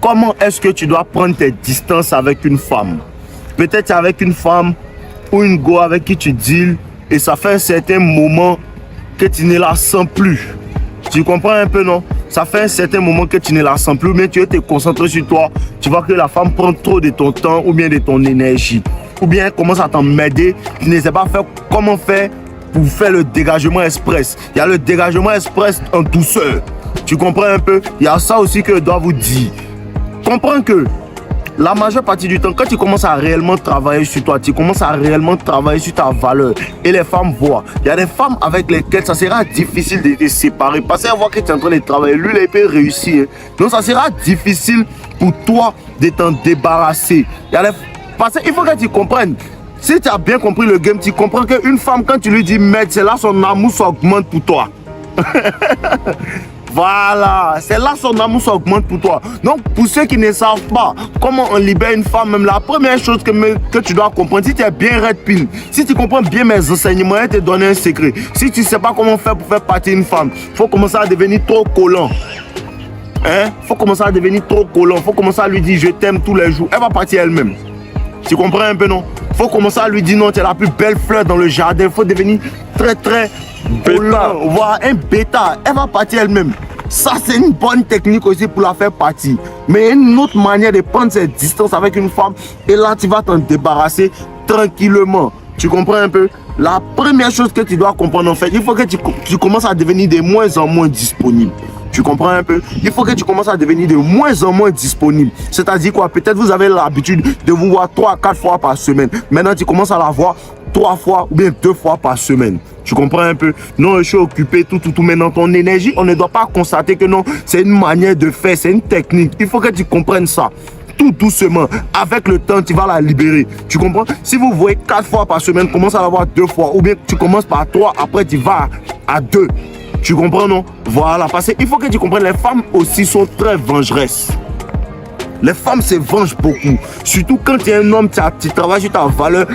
comment est-ce que tu dois prendre tes distances avec une femme. Peut-être avec une femme ou une go avec qui tu deals et ça fait un certain moment que tu ne la sens plus. Tu comprends un peu, non? Ça fait un certain moment que tu ne la sens plus, mais tu veux te concentrer sur toi. Tu vois que la femme prend trop de ton temps ou bien de ton énergie. Ou bien elle commence à t'emmerder. Tu ne sais pas faire comment faire pour faire le dégagement express. Il y a le dégagement express en douceur. Tu comprends un peu? Il y a ça aussi que je dois vous dire. Comprends que la majeure partie du temps, quand tu commences à réellement travailler sur toi, tu commences à réellement travailler sur ta valeur et les femmes voient. Il y a des femmes avec lesquelles ça sera difficile de te séparer parce qu'elles voient que tu es en train de travailler. Lui, il peut réussir. Donc, ça sera difficile pour toi de t'en débarrasser. Parce qu'il faut que tu comprennes. Si tu as bien compris le game, tu comprends qu'une femme, quand tu lui dis merde, c'est là son amour s'augmente pour toi. Voilà, c'est là son amour s'augmente pour toi. Donc, pour ceux qui ne savent pas comment on libère une femme, même la première chose que tu dois comprendre, si tu es bien red pill, si tu comprends bien mes enseignements, je vais te donner un secret. Si tu ne sais pas comment faire pour faire partir une femme, il faut commencer à devenir trop collant. Faut commencer à devenir trop collant. Faut commencer à lui dire je t'aime tous les jours. Elle va partir elle-même. Tu comprends un peu, non? Faut commencer à lui dire non, tu es la plus belle fleur dans le jardin. Il faut devenir très très bêta. Voilà, un bêta. Elle va partir elle-même. Ça, c'est une bonne technique aussi pour la faire partir. Mais une autre manière de prendre cette distance avec une femme, et là, tu vas t'en débarrasser tranquillement. Tu comprends un peu? La première chose que tu dois comprendre, en fait, il faut que tu commences à devenir de moins en moins disponible. Tu comprends un peu? Il faut que tu commences à devenir de moins en moins disponible. C'est-à-dire quoi? Peut-être vous avez l'habitude de vous voir 3 à 4 fois par semaine. Maintenant, tu commences à la voir 3 fois ou bien 2 fois par semaine. Tu comprends un peu? Non, je suis occupé, tout. Maintenant, ton énergie, on ne doit pas constater que non, c'est une manière de faire, c'est une technique. Il faut que tu comprennes ça. Tout doucement, avec le temps, tu vas la libérer. Tu comprends? Si vous voyez 4 fois par semaine, commence à la voir 2 fois. Ou bien tu commences par 3, après tu vas à 2. Tu comprends, non? Voilà, parce qu'il faut que tu comprennes, les femmes aussi sont très vengeresses. Les femmes se vengent beaucoup. Surtout quand tu es un homme, tu travailles sur ta valeur.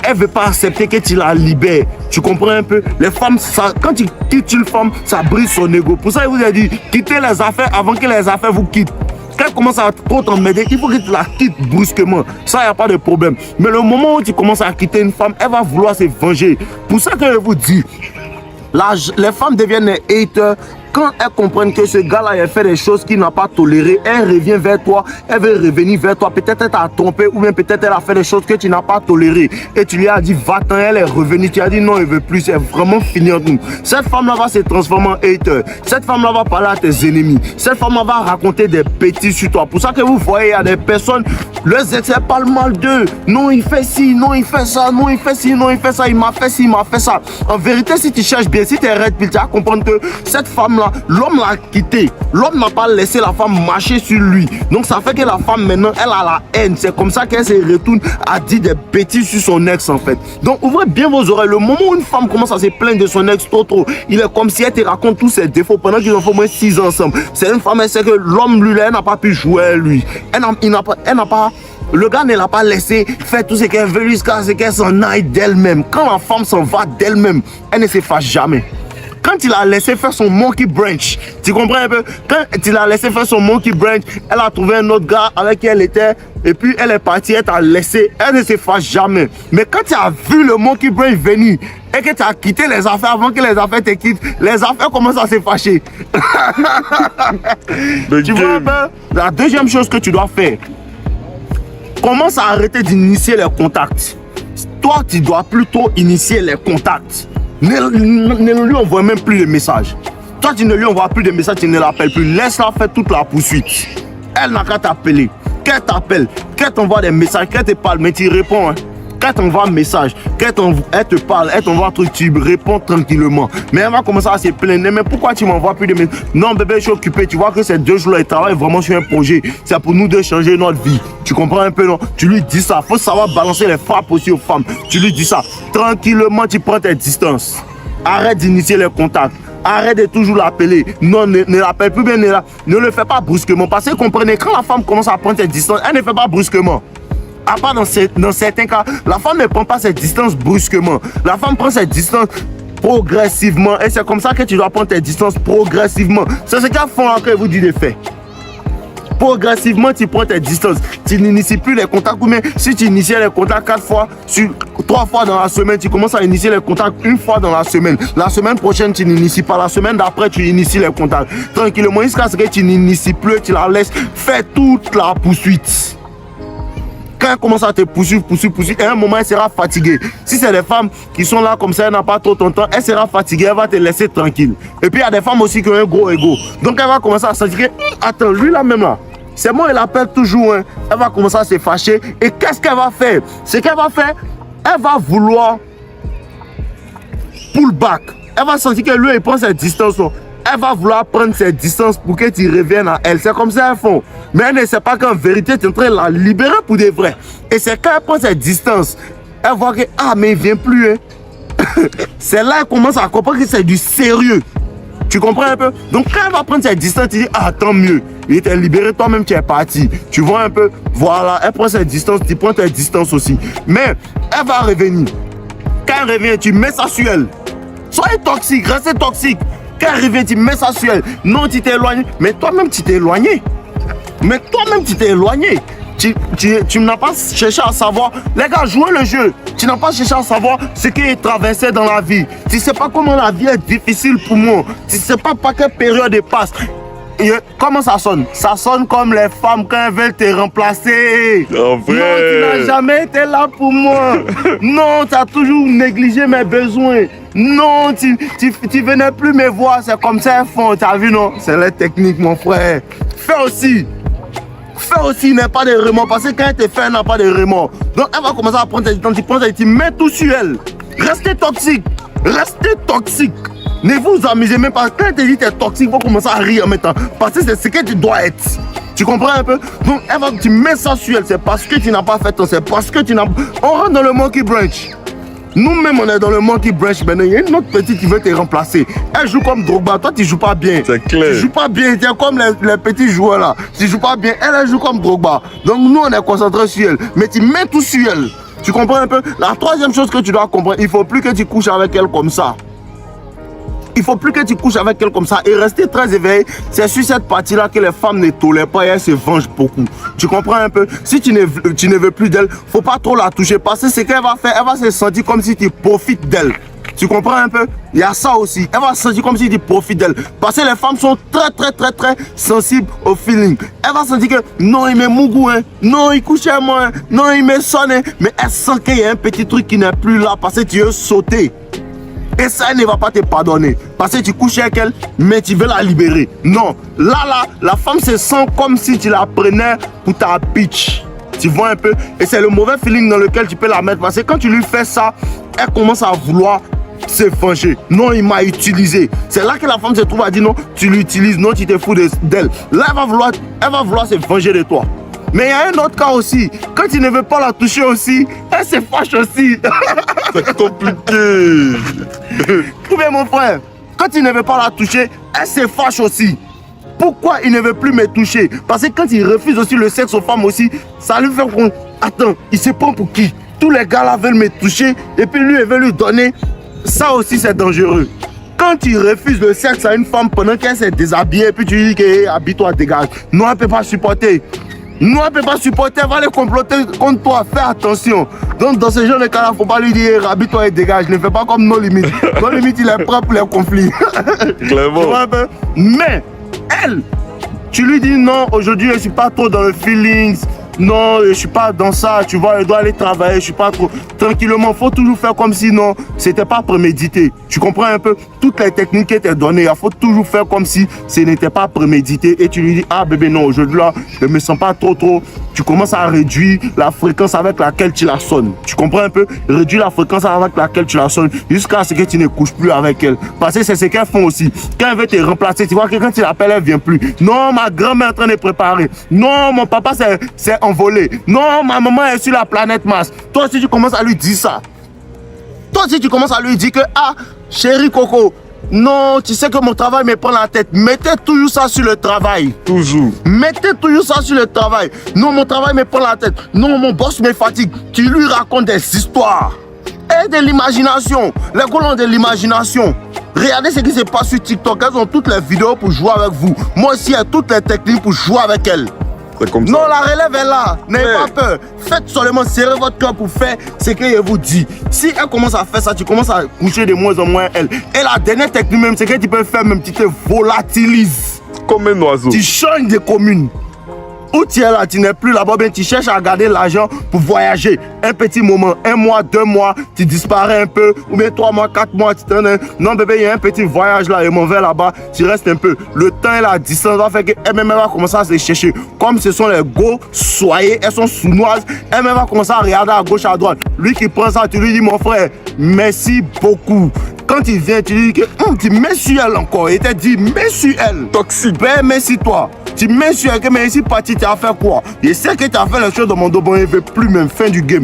Elle ne veut pas accepter que tu la libères. Tu comprends un peu? Les femmes, quand tu quittes une femme, ça brise son ego. Pour ça, il vous a dit, quittez les affaires avant que les affaires vous quittent. Quand elle commence à trop t'emmerder, il faut que tu la quittes brusquement. Ça, il n'y a pas de problème. Mais le moment où tu commences à quitter une femme, elle va vouloir se venger. Pour ça que je vous dis, les femmes deviennent des haters quand elles comprennent que ce gars-là a fait des choses qu'il n'a pas tolérées. Elle revient vers toi, elle veut revenir vers toi. Peut-être elle t'a trompé ou bien peut-être elle a fait des choses que tu n'as pas tolérées. Et tu lui as dit va-t'en, elle est revenue. Tu as dit non, elle ne veut plus, c'est vraiment fini entre nous. Cette femme-là va se transformer en hater. Cette femme-là va parler à tes ennemis. Cette femme-là va raconter des bêtises sur toi. Pour ça que vous voyez, il y a des personnes, leurs ex parlent mal d'eux. Non, il fait ci, non, il fait ça, non, il fait ci, non, il fait ça, il m'a fait ci, il m'a fait ça. En vérité, si tu cherches bien, si tu es red pill, tu vas comprendre que cette femme-là, l'homme l'a quitté. L'homme n'a pas laissé la femme marcher sur lui. Donc ça fait que la femme maintenant, elle a la haine. C'est comme ça qu'elle se retourne à dire des bêtises sur son ex en fait. Donc ouvrez bien vos oreilles. Le moment où une femme commence à se plaindre de son ex trop, il est comme si elle te raconte tous ses défauts pendant qu'ils ont fait au moins 6 ans ensemble. C'est une femme, elle sait que l'homme lui, elle n'a pas pu jouer lui. Elle n'a pas... Le gars ne l'a pas laissé faire tout ce qu'elle veut jusqu'à ce qu'elle s'en aille d'elle-même. Quand la femme s'en va d'elle-même, elle ne se fâche jamais. Quand il a laissé faire son monkey branch, tu comprends un peu? Quand il a laissé faire son monkey branch, elle a trouvé un autre gars avec qui elle était, et puis elle est partie, elle t'a laissé, elle ne se fâche jamais. Mais quand tu as vu le monkey branch venir, et que tu as quitté les affaires avant que les affaires te quittent, les affaires commencent à se fâcher. Tu vois un peu? La deuxième chose que tu dois faire, commence à arrêter d'initier les contacts. Toi, tu dois plutôt initier les contacts. Ne lui envoie même plus de messages. Toi, tu ne lui envoies plus de messages, tu ne l'appelles plus. Laisse-la faire toute la poursuite. Elle n'a qu'à t'appeler. Qu'elle t'appelle, qu'elle t'envoie des messages, qu'elle te parle, mais tu réponds. Hein. Qu'elle t'envoie un message, elle te parle, elle t'envoie un truc, tu réponds tranquillement. Mais elle va commencer à se plaindre. Mais pourquoi tu m'envoies plus de messages? Non, bébé, je suis occupé. Tu vois que ces 2 jours-là, ils travaillent vraiment sur un projet. C'est pour nous de changer notre vie. Tu comprends un peu, non? Tu lui dis ça. Il faut savoir balancer les frappes aussi aux femmes. Tu lui dis ça. Tranquillement, tu prends tes distances. Arrête d'initier les contacts. Arrête de toujours l'appeler. Non, ne l'appelle plus bien. Ne le fais pas brusquement. Parce que comprenez, quand la femme commence à prendre ses distances, elle ne fait pas brusquement. À part dans certains cas, la femme ne prend pas ses distances brusquement. La femme prend ses distances progressivement. Et c'est comme ça que tu dois prendre tes distances progressivement. C'est ce qu'elles font après vous dit de faire. Progressivement, tu prends tes distances. Tu n'inities plus les contacts. Ou bien si tu inities les contacts 4 fois, 3 fois dans la semaine, tu commences à initier les contacts 1 fois dans la semaine. La semaine prochaine, tu n'inities pas. La semaine d'après, tu inities les contacts. Tranquillement, jusqu'à ce que tu n'inities plus, tu la laisses faire toute la poursuite. Quand elle commence à te poursuivre, à un moment, elle sera fatiguée. Si c'est des femmes qui sont là comme ça, elle n'a pas trop ton temps, elle sera fatiguée, elle va te laisser tranquille. Et puis, il y a des femmes aussi qui ont un gros ego. Donc, elle va commencer à sentir que, attends, lui là même là, c'est moi, il appelle toujours. Hein. Elle va commencer à se fâcher. Et qu'est-ce qu'elle va faire? Ce qu'elle va faire, elle va vouloir pull back. Elle va sentir que lui, il prend ses distances. Elle va vouloir prendre ses distances pour que tu reviennes à elle. C'est comme ça qu'elles font. Mais elle ne sait pas qu'en vérité, tu es en train de la libérer pour de vrai. Et c'est quand elle prend ses distances, elle voit que, ah, mais il ne vient plus. Hein. C'est là qu'elle commence à comprendre que c'est du sérieux. Tu comprends un peu? Donc quand elle va prendre ses distances, tu dis, ah, tant mieux. Il était libéré, toi-même, tu es parti. Tu vois un peu? Voilà, elle prend ses distances, tu prends tes distances aussi. Mais elle va revenir. Quand elle revient, tu mets ça sur elle. Soyez toxique, restez toxique. Quand elle revient, tu mets ça sur elle. Non, tu t'es éloigné. Mais toi-même, tu t'es éloigné. Tu n'as pas cherché à savoir. Les gars, jouez le jeu. Tu n'as pas cherché à savoir ce qui est traversé dans la vie. Tu ne sais pas comment la vie est difficile pour moi. Tu ne sais pas par quelle période elle passe. Et comment ça sonne? Ça sonne comme les femmes quand elles veulent te remplacer. En vrai. Non, tu n'as jamais été là pour moi. Non, tu as toujours négligé mes besoins. Non, tu venais plus me voir. C'est comme ça elles font. Tu as vu, non? C'est la technique, mon frère. Fais aussi, il n'y a pas de remords. Parce que quand elle te fait, elle n'a pas de remords. Donc, elle va commencer à prendre tes temps. Tu prends tes temps, mets tout sur elle. Restez toxique. Ne vous amusez même pas. Quand elle te dit que tu es toxique, il faut commencer à rire maintenant. Parce que c'est ce que tu dois être. Tu comprends un peu? Donc, tu mets ça sur elle. C'est parce que tu n'as pas fait ton. C'est parce que tu n'as. On rentre dans le monkey branch. Nous-mêmes, on est dans le monkey branch maintenant. Il y a une autre petite qui veut te remplacer. Elle joue comme Drogba. Toi, tu joues pas bien. C'est clair. Tu joues pas bien. Tu es comme les petits joueurs là. Tu joues pas bien. Elle joue comme Drogba. Donc, nous, on est concentrés sur elle. Mais tu mets tout sur elle. Tu comprends un peu? La troisième chose que tu dois comprendre, il ne faut plus que tu couches avec elle comme ça. Il ne faut plus que tu couches avec elle comme ça et rester très éveillé. C'est sur cette partie-là que les femmes ne tolèrent pas et elles se vengent beaucoup. Tu comprends un peu? Si tu ne veux plus d'elle, il ne faut pas trop la toucher parce que ce qu'elle va faire, elle va se sentir comme si tu profites d'elle. Tu comprends un peu? Il y a ça aussi. Elle va se sentir comme si tu profites d'elle. Parce que les femmes sont très sensibles au feeling. Elle va sentir que non, il me mougou, hein. Non, il couche à moi, hein. Non, il me sonne, hein. Mais elle sent qu'il y a un petit truc qui n'est plus là parce que tu veux sauter. Et ça, elle ne va pas te pardonner. Parce que tu couches avec elle, mais tu veux la libérer. Non. Là, la femme se sent comme si tu la prenais pour ta bitch. Tu vois un peu? Et c'est le mauvais feeling dans lequel tu peux la mettre. Parce que quand tu lui fais ça, elle commence à vouloir se venger. Non, il m'a utilisé. C'est là que la femme se trouve à dire non, tu l'utilises, non, tu te fous d'elle. Là, elle va vouloir se venger de toi. Mais il y a un autre cas aussi. Quand tu ne veux pas la toucher aussi, elle se fâche aussi. C'est compliqué. Trouvez mon frère. Quand tu ne veux pas la toucher, elle se fâche aussi. Pourquoi il ne veut plus me toucher? Parce que quand il refuse aussi le sexe aux femmes aussi, ça lui fait qu'on... Attends, il se prend pour qui? Tous les gars là veulent me toucher et puis lui, il veut lui donner. Ça aussi, c'est dangereux. Quand tu refuses le sexe à une femme pendant qu'elle s'est déshabillée et puis tu lui dis que habille-toi, dégage. Non, elle ne peut pas supporter. Non, elle ne peut pas supporter, elle va les comploter contre toi. Fais attention. Donc, dans ce genre de cas-là, il ne faut pas lui dire habille-toi et dégage. Ne fais pas comme No Limit. No Limit, il est prêt pour les conflits. Clairement. Tu vois un peu? Mais, elle, tu lui dis non, aujourd'hui, je ne suis pas trop dans le feelings. Non, je ne suis pas dans ça, tu vois, je dois aller travailler, je ne suis pas trop... Tranquillement, il faut toujours faire comme si non, ce n'était pas prémédité. Tu comprends un peu? Toutes les techniques qui étaient données, il faut toujours faire comme si ce n'était pas prémédité. Et tu lui dis, ah bébé, non, aujourd'hui là, je ne me sens pas trop. Tu commences à réduire la fréquence avec laquelle tu la sonnes. Tu comprends un peu? Réduire la fréquence avec laquelle tu la sonnes jusqu'à ce que tu ne couches plus avec elle. Parce que c'est ce qu'elles font aussi. Quand elle veut te remplacer, tu vois que quand tu l'appelles, elle ne vient plus. Non, ma grand-mère est en train de préparer. Non, mon papa s'est envolé. Non, ma maman est sur la planète Mars. Toi aussi, tu commences à lui dire ça. Toi aussi, tu commences à lui dire que, ah, chérie Coco, non, tu sais que mon travail me prend la tête. Mettez toujours ça sur le travail. Toujours. Mettez toujours ça sur le travail. Non, mon travail me prend la tête. Non, mon boss me fatigue. Tu lui racontes des histoires. Et de l'imagination. Les gars ont de l'imagination. Regardez ce qui se passe sur TikTok. Elles ont toutes les vidéos pour jouer avec vous. Moi aussi, j'ai toutes les techniques pour jouer avec elles. C'est comme ça. Non, la relève est là. N'ayez Ouais. pas peur. Faites seulement serrer votre cœur pour faire ce qu'elle vous dit. Si elle commence à faire ça, tu commences à coucher de moins en moins elle. Et la dernière technique même, c'est que tu peux faire même, tu te volatilises. Comme un oiseau. Tu changes de commune. Où tu es là, tu n'es plus là-bas, bien tu cherches à garder l'argent pour voyager. Un petit moment, 1 mois, 2 mois, tu disparais un peu, ou bien 3 mois, 4 mois, tu t'en es. Non bébé, il y a un petit voyage là, et m'en vais là-bas, tu restes un peu. Le temps et la distance va faire qu'elle-même va commencer à se chercher. Comme ce sont les go soyez, elles sont sournoises, elle-même va commencer à regarder à gauche, à droite. Lui qui prend ça, tu lui dis mon frère, merci beaucoup. Quand il vient, tu lui dis que tu mets sur elle encore. Il t'a dit, mets sur elle. Toxique. Ben, merci toi. Tu mets sur elle, mais ici, parti, tu as fait quoi? Je sais que tu as fait les choses dans mon dos, bon, il ne veut plus même fin du game.